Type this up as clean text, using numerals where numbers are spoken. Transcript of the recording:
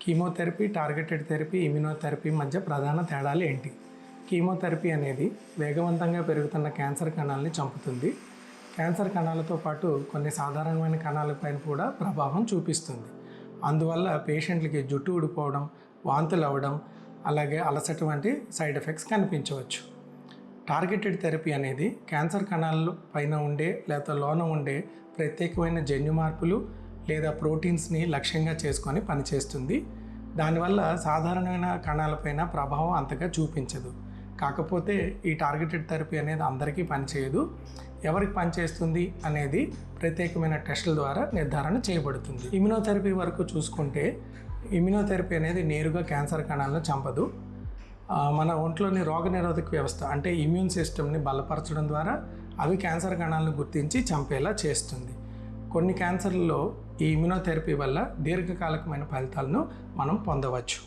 Chemotherapy, targeted therapy, immunotherapy మధ్య ప్రధాన తేడాలు ఏంటి? కీమోథెరపీ అనేది వేగవంతంగా పెరుగుతున్న క్యాన్సర్ కణాలని చంపుతుంది. క్యాన్సర్ కణాలతో పాటు కొన్ని సాధారణమైన కణాలపైన కూడా ప్రభావం చూపిస్తుంది. అందువల్ల పేషెంట్లకి జుట్టు ఊడిపోవడం, వాంతులు అవ్వడం, అలాగే అలసట వంటి సైడ్ ఎఫెక్ట్స్ కనిపించవచ్చు. టార్గెటెడ్ థెరపీ అనేది క్యాన్సర్ కణాల పైన ఉండే లేదా లోన ఉండే ప్రత్యేకమైన జన్యు మార్పులు లేదా ప్రోటీన్స్ని లక్ష్యంగా చేసుకొని పనిచేస్తుంది. దానివల్ల సాధారణమైన కణాలపైన ప్రభావం అంతగా చూపించదు. కాకపోతే ఈ టార్గెటెడ్ థెరపీ అనేది అందరికీ పనిచేయదు. ఎవరికి పనిచేస్తుంది అనేది ప్రత్యేకమైన టెస్టుల ద్వారా నిర్ధారణ చేయబడుతుంది. ఇమ్యునోథెరపీ వరకు చూసుకుంటే ఇమ్యునోథెరపీ అనేది నేరుగా క్యాన్సర్ కణాలను చంపదు. మన ఒంట్లోని రోగనిరోధక వ్యవస్థ అంటే ఇమ్యూన్ సిస్టమ్ని బలపరచడం ద్వారా అవి క్యాన్సర్ కణాలను గుర్తించి చంపేలా చేస్తుంది. కొన్ని క్యాన్సర్లలో ఈ ఇమ్యునోథెరపీ వల్ల దీర్ఘకాలికమైన ఫలితాలను మనం పొందవచ్చు.